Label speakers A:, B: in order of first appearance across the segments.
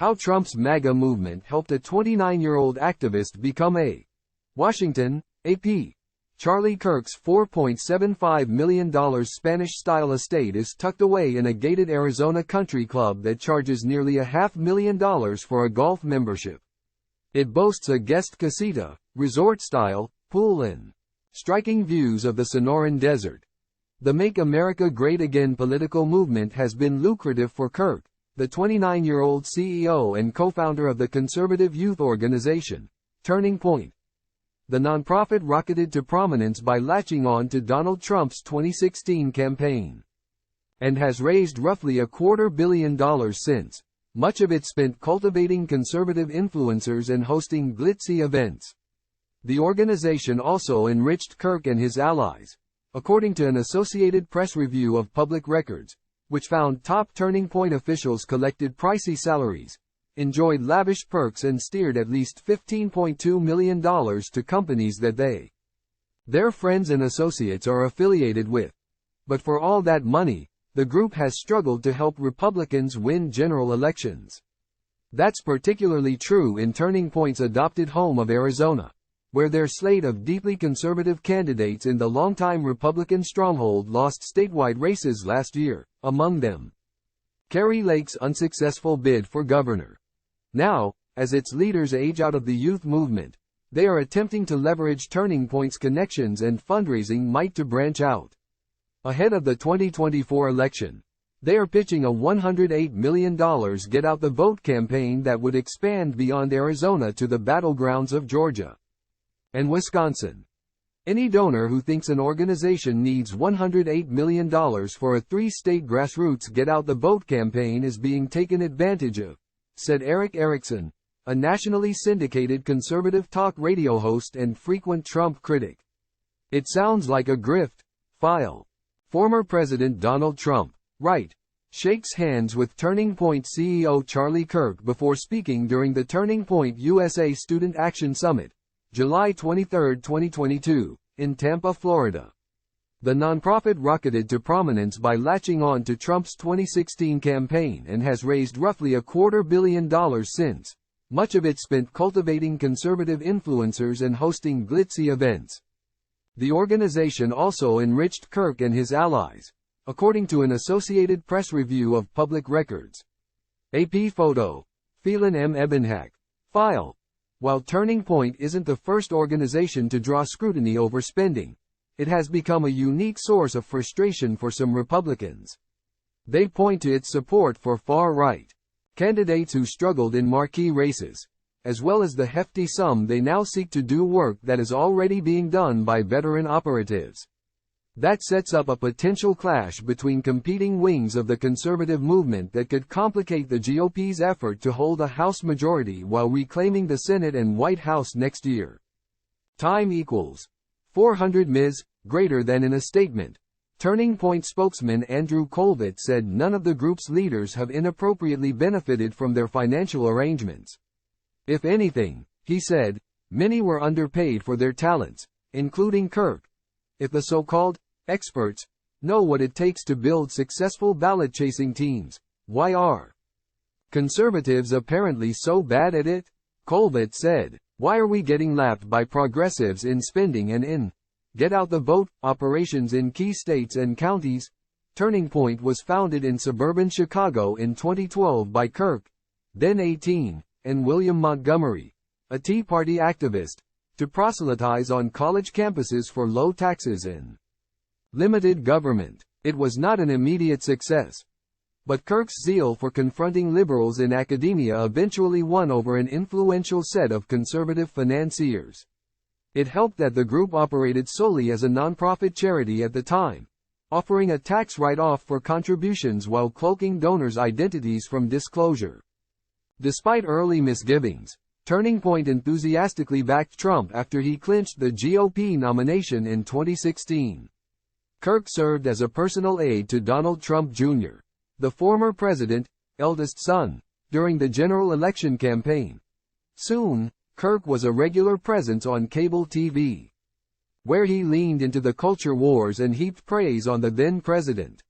A: How Trump's MAGA movement helped a 29-year-old activist become a Washington, AP. Charlie Kirk's $4.75 million Spanish-style estate is tucked away in a gated Arizona country club that charges nearly $500,000 for a golf membership. It boasts a guest casita, resort-style, pool and striking views of the Sonoran Desert. The Make America Great Again political movement has been lucrative for Kirk, the 29-year-old CEO and co-founder of the conservative youth organization, Turning Point. The nonprofit rocketed to prominence by latching on to Donald Trump's 2016 campaign, and has raised roughly $250 million since, much of it spent cultivating conservative influencers and hosting glitzy events. The organization also enriched Kirk and his allies, according to an Associated Press review of public records, which found top Turning Point officials collected pricey salaries, enjoyed lavish perks and steered at least $15.2 million to companies that their friends and associates are affiliated with. But for all that money, the group has struggled to help Republicans win general elections. That's particularly true in Turning Point's adopted home of Arizona, where their slate of deeply conservative candidates in the longtime Republican stronghold lost statewide races last year, among them Kari Lake's unsuccessful bid for governor. Now, as its leaders age out of the youth movement, they are attempting to leverage Turning Point's connections and fundraising might to branch out. Ahead of the 2024 election, they are pitching a $108 million Get Out the Vote campaign that would expand beyond Arizona to the battlegrounds of Georgia and Wisconsin. Any donor who thinks an organization needs $108 million for a three-state grassroots Get Out the Vote campaign is being taken advantage of, said Eric Erickson, a nationally syndicated conservative talk radio host and frequent Trump critic. It sounds like a grift. File. Former President Donald Trump, right, shakes hands with Turning Point CEO Charlie Kirk before speaking during the Turning Point USA Student Action Summit, July 23, 2022, in Tampa, Florida. The nonprofit rocketed to prominence by latching on to Trump's 2016 campaign and has raised roughly $250 million since, much of it spent cultivating conservative influencers and hosting glitzy events. The organization also enriched Kirk and his allies, according to an Associated Press review of public records. AP photo. Phelan M. Ebenhack. File. While Turning Point isn't the first organization to draw scrutiny over spending, it has become a unique source of frustration for some Republicans. They point to its support for far-right candidates who struggled in marquee races, as well as the hefty sum they now seek to do work that is already being done by veteran operatives. That sets up a potential clash between competing wings of the conservative movement that could complicate the GOP's effort to hold a House majority while reclaiming the Senate and White House next year. Time equals 400 ms, greater than in a statement. Turning Point spokesman Andrew Colvett said none of the group's leaders have inappropriately benefited from their financial arrangements. If anything, he said, many were underpaid for their talents, including Kirk. If the so-called experts know what it takes to build successful ballot-chasing teams, why are conservatives apparently so bad at it? Colvett said, why are we getting lapped by progressives in spending and in Get Out the Vote operations in key states and counties? Turning Point was founded in suburban Chicago in 2012 by Kirk, then 18, and William Montgomery, a Tea Party activist, to proselytize on college campuses for low taxes and limited government. It was not an immediate success, but Kirk's zeal for confronting liberals in academia eventually won over an influential set of conservative financiers. It helped that the group operated solely as a nonprofit charity at the time, offering a tax write-off for contributions while cloaking donors' identities from disclosure. Despite early misgivings, Turning Point enthusiastically backed Trump after he clinched the GOP nomination in 2016. Kirk served as a personal aide to Donald Trump Jr., the former president's eldest son, during the general election campaign. Soon, Kirk was a regular presence on cable TV, where he leaned into the culture wars and heaped praise on the then president.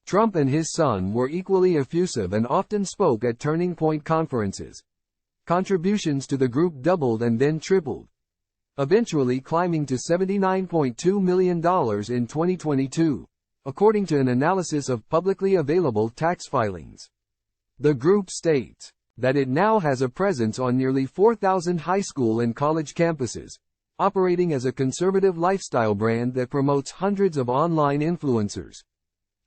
A: Trump and his son were equally effusive and often spoke at Turning Point conferences. Contributions to the group doubled and then tripled, eventually climbing to $79.2 million in 2022, according to an analysis of publicly available tax filings. The group states that it now has a presence on nearly 4,000 high school and college campuses, operating as a conservative lifestyle brand that promotes hundreds of online influencers.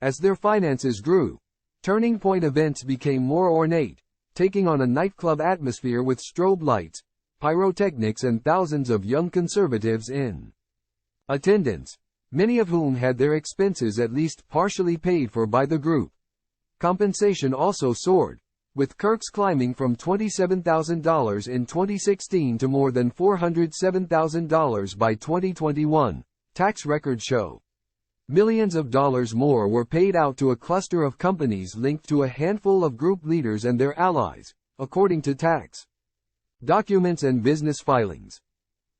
A: As their finances grew, Turning Point events became more ornate, taking on a nightclub atmosphere with strobe lights, pyrotechnics and thousands of young conservatives in attendance, many of whom had their expenses at least partially paid for by the group. Compensation also soared, with Kirk's climbing from $27,000 in 2016 to more than $407,000 by 2021, tax records show. Millions of dollars more were paid out to a cluster of companies linked to a handful of group leaders and their allies, according to tax documents and business filings.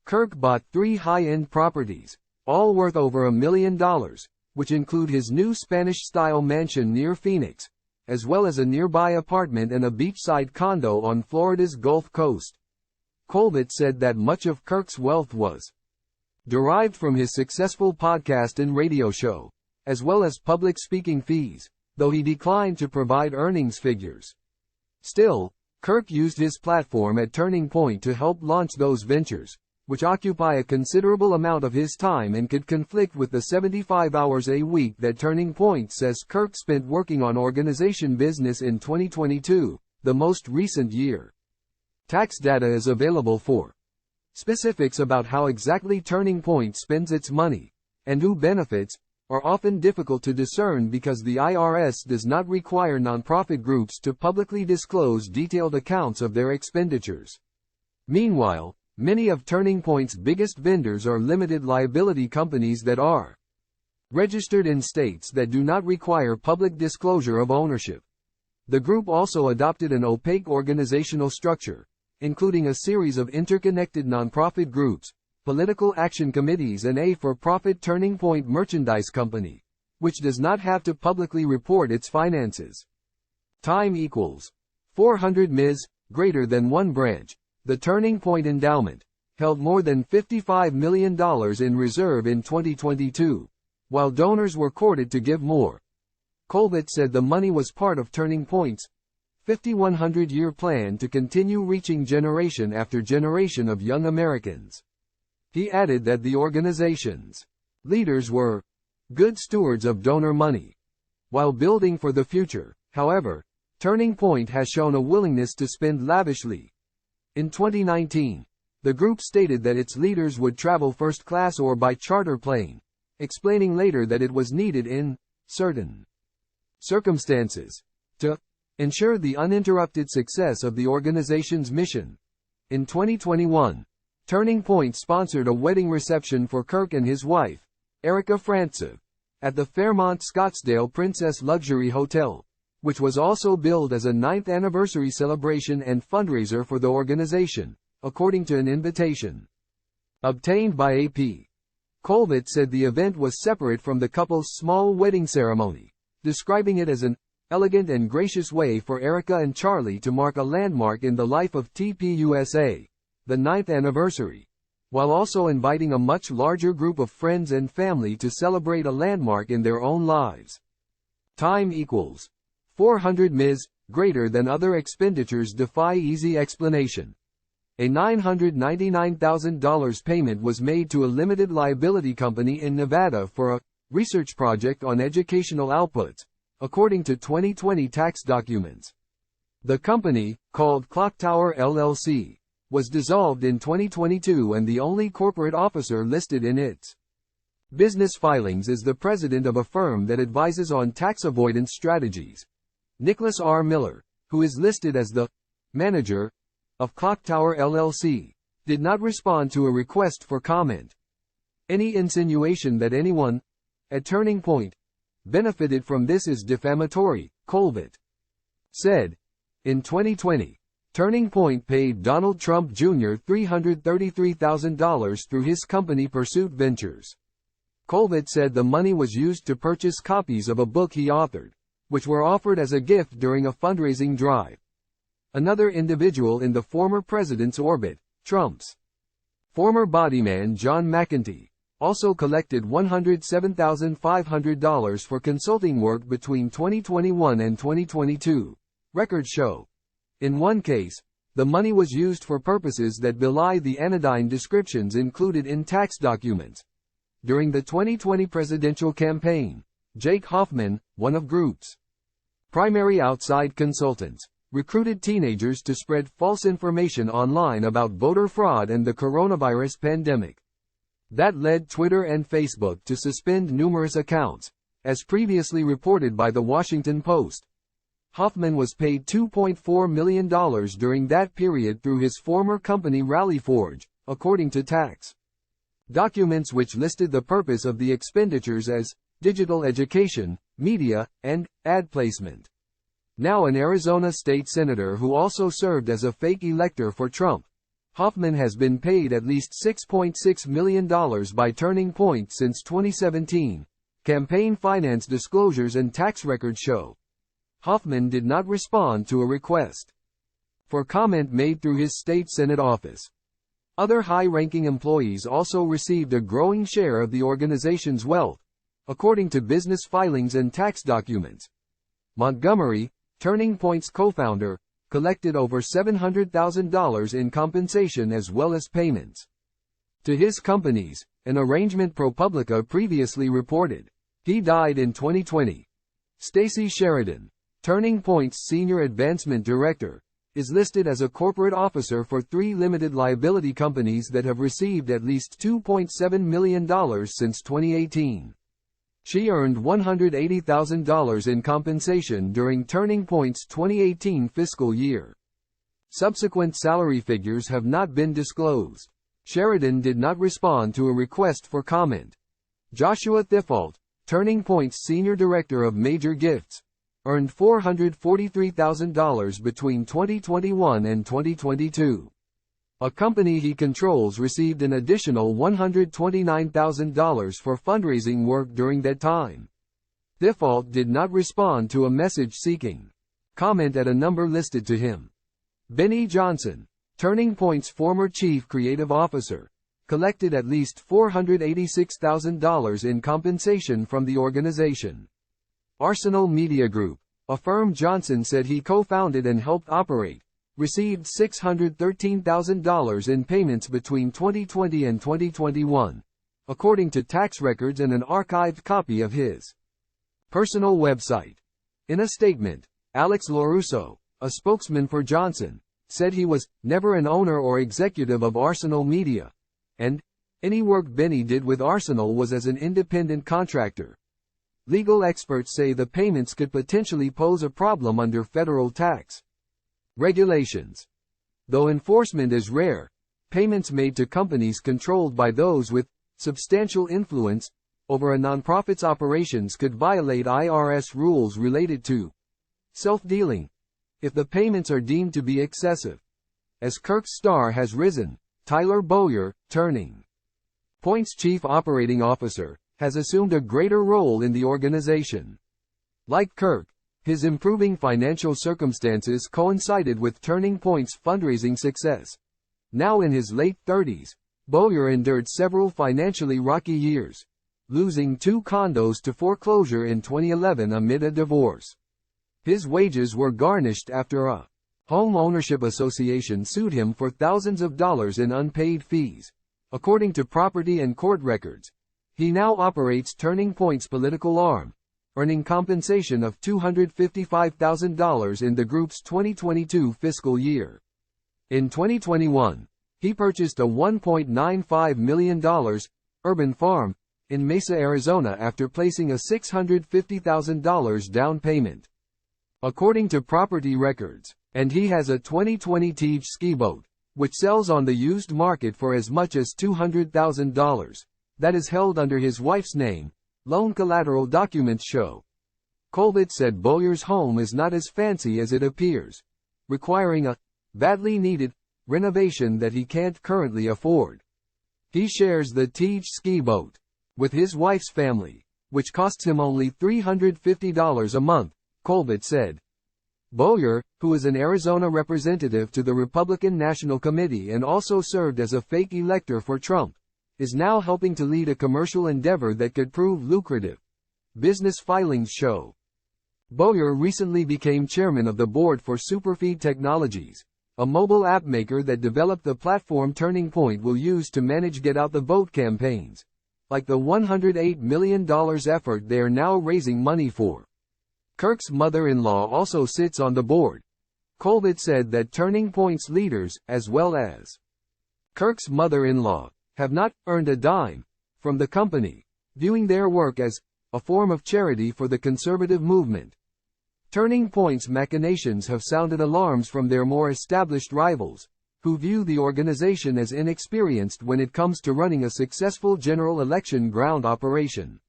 A: Kirk bought 3 high-end properties, all worth over $1 million, which include his new Spanish-style mansion near Phoenix, as well as a nearby apartment and a beachside condo on Florida's Gulf Coast. Colbert said that much of Kirk's wealth was derived from his successful podcast and radio show, as well as public speaking fees, though he declined to provide earnings figures. Still, Kirk used his platform at Turning Point to help launch those ventures, which occupy a considerable amount of his time and could conflict with the 75 hours a week that Turning Point says Kirk spent working on organization business in 2022, the most recent year. Tax data is available for specifics about how exactly Turning Point spends its money, and who benefits, are often difficult to discern because the IRS does not require nonprofit groups to publicly disclose detailed accounts of their expenditures. Meanwhile, many of Turning Point's biggest vendors are limited liability companies that are registered in states that do not require public disclosure of ownership. The group also adopted an opaque organizational structure, including a series of interconnected nonprofit groups, political action committees and a for-profit Turning Point merchandise company, which does not have to publicly report its finances. Time equals 400 Ms. Greater than one branch. The Turning Point Endowment held more than $55 million in reserve in 2022, while donors were courted to give more. Colbert said the money was part of Turning Point's 5,100-year plan to continue reaching generation after generation of young Americans. He added that the organization's leaders were good stewards of donor money while building for the future. However, Turning Point has shown a willingness to spend lavishly. In 2019, the group stated that its leaders would travel first class or by charter plane, explaining later that it was needed in certain circumstances to ensure the uninterrupted success of the organization's mission. In 2021, Turning Point sponsored a wedding reception for Kirk and his wife, Erica Frantsev, at the Fairmont Scottsdale Princess Luxury Hotel, which was also billed as a 9th anniversary celebration and fundraiser for the organization, according to an invitation obtained by AP. Colbert said the event was separate from the couple's small wedding ceremony, describing it as an elegant and gracious way for Erica and Charlie to mark a landmark in the life of TPUSA, the 9th anniversary, while also inviting a much larger group of friends and family to celebrate a landmark in their own lives. Time equals 400 Ms. Greater than other expenditures defy easy explanation. A $999,000 payment was made to a limited liability company in Nevada for a research project on educational outputs, according to 2020 tax documents. The company, called Clocktower LLC, was dissolved in 2022 and the only corporate officer listed in its business filings is the president of a firm that advises on tax avoidance strategies. Nicholas R. Miller, who is listed as the manager of Clocktower LLC, did not respond to a request for comment. Any insinuation that anyone at Turning Point benefited from this is defamatory, Colbert said. In 2020, Turning Point paid Donald Trump Jr. $333,000 through his company Pursuit Ventures. Colbert said the money was used to purchase copies of a book he authored, which were offered as a gift during a fundraising drive. Another individual in the former president's orbit, Trump's former bodyman John McEntee, also collected $107,500 for consulting work between 2021 and 2022, records show. In one case, the money was used for purposes that belie the anodyne descriptions included in tax documents. During the 2020 presidential campaign, Jake Hoffman, one of Group's primary outside consultants, recruited teenagers to spread false information online about voter fraud and the coronavirus pandemic. That led Twitter and Facebook to suspend numerous accounts, as previously reported by The Washington Post. Hoffman was paid $2.4 million during that period through his former company Rally Forge, according to tax documents which listed the purpose of the expenditures as digital education, media, and ad placement. Now an Arizona state senator who also served as a fake elector for Trump, Hoffman has been paid at least $6.6 million by Turning Point since 2017, campaign finance disclosures and tax records show. Hoffman did not respond to a request for comment made through his state Senate office. Other high-ranking employees also received a growing share of the organization's wealth, according to business filings and tax documents. Montgomery, Turning Point's co-founder, collected over $700,000 in compensation as well as payments to his companies, an arrangement ProPublica previously reported. He died in 2020. Stacey Sheridan, Turning Point's senior advancement director, is listed as a corporate officer for 3 limited liability companies that have received at least $2.7 million since 2018. She earned $180,000 in compensation during Turning Point's 2018 fiscal year. Subsequent salary figures have not been disclosed. Sheridan did not respond to a request for comment. Joshua Thifault, Turning Point's senior director of major gifts, earned $443,000 between 2021 and 2022. A company he controls received an additional $129,000 for fundraising work during that time. Thifault did not respond to a message seeking comment at a number listed to him. Benny Johnson, Turning Point's former chief creative officer, collected at least $486,000 in compensation from the organization. Arsenal Media Group, a firm Johnson said he co-founded and helped operate, received $613,000 in payments between 2020 and 2021, according to tax records and an archived copy of his personal website. In a statement, Alex LaRusso, a spokesman for Johnson, said he was never an owner or executive of Arsenal Media, and any work Benny did with Arsenal was as an independent contractor. Legal experts say the payments could potentially pose a problem under federal tax regulations. Though enforcement is rare, payments made to companies controlled by those with substantial influence over a nonprofit's operations could violate IRS rules related to self-dealing if the payments are deemed to be excessive. As Kirk's star has risen, Tyler Bowyer, Turning Point's chief operating officer, has assumed a greater role in the organization. Like Kirk, his improving financial circumstances coincided with Turning Point's fundraising success. Now in his late 30s, Bowyer endured several financially rocky years, losing 2 condos to foreclosure in 2011 amid a divorce. His wages were garnished after a home ownership association sued him for thousands of dollars in unpaid fees, according to property and court records. He now operates Turning Point's political arm, earning compensation of $255,000 in the group's 2022 fiscal year. In 2021, he purchased a $1.95 million urban farm in Mesa, Arizona after placing a $650,000 down payment, according to property records, and he has a 2020 Tej ski boat, which sells on the used market for as much as $200,000. That is held under his wife's name, loan collateral documents show. Colbert said Bowyer's home is not as fancy as it appears, requiring a badly needed renovation that he can't currently afford. He shares the Tej ski boat with his wife's family, which costs him only $350 a month, Colbert said. Bowyer, who is an Arizona representative to the Republican National Committee and also served as a fake elector for Trump, is now helping to lead a commercial endeavor that could prove lucrative. Business filings show. Bowyer recently became chairman of the board for Superfeed Technologies, a mobile app maker that developed the platform Turning Point will use to manage Get Out the Vote campaigns, like the $108 million effort they are now raising money for. Kirk's mother-in-law also sits on the board. Colbert said that Turning Point's leaders, as well as Kirk's mother-in-law, have not earned a dime from the company, viewing their work as a form of charity for the conservative movement. Turning Point's machinations have sounded alarms from their more established rivals, who view the organization as inexperienced when it comes to running a successful general election ground operation.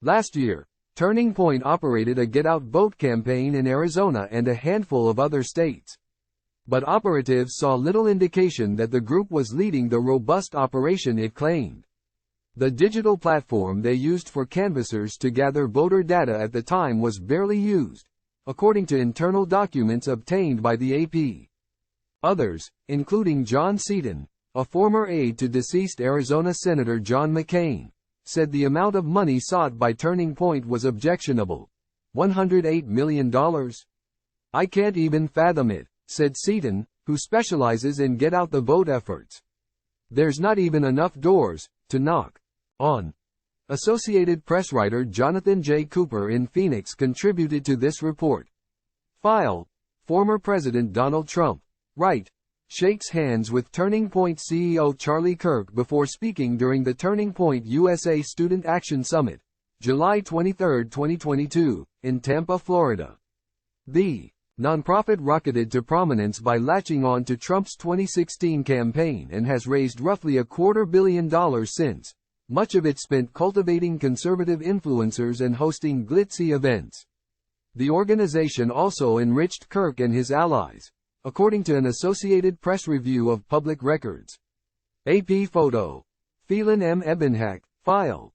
A: Last year, Turning Point operated a Get Out Vote campaign in Arizona and a handful of other states. But operatives saw little indication that the group was leading the robust operation it claimed. The digital platform they used for canvassers to gather voter data at the time was barely used, according to internal documents obtained by the AP. Others, including John Seaton, a former aide to deceased Arizona Senator John McCain, said the amount of money sought by Turning Point was objectionable. $108 million? I can't even fathom it, said Seaton, who specializes in Get Out the Vote efforts. There's not even enough doors to knock on. Associated Press writer Jonathan J. Cooper in Phoenix contributed to this report. File. Former President Donald Trump, right, shakes hands with Turning Point CEO Charlie Kirk before speaking during the Turning Point USA Student Action Summit, July 23, 2022, in Tampa, Florida. The nonprofit rocketed to prominence by latching on to Trump's 2016 campaign and has raised roughly $250 million since, much of it spent cultivating conservative influencers and hosting glitzy events. The organization also enriched Kirk and his allies, according to an Associated Press review of public records. AP photo. Phelan M. Ebenhack, file.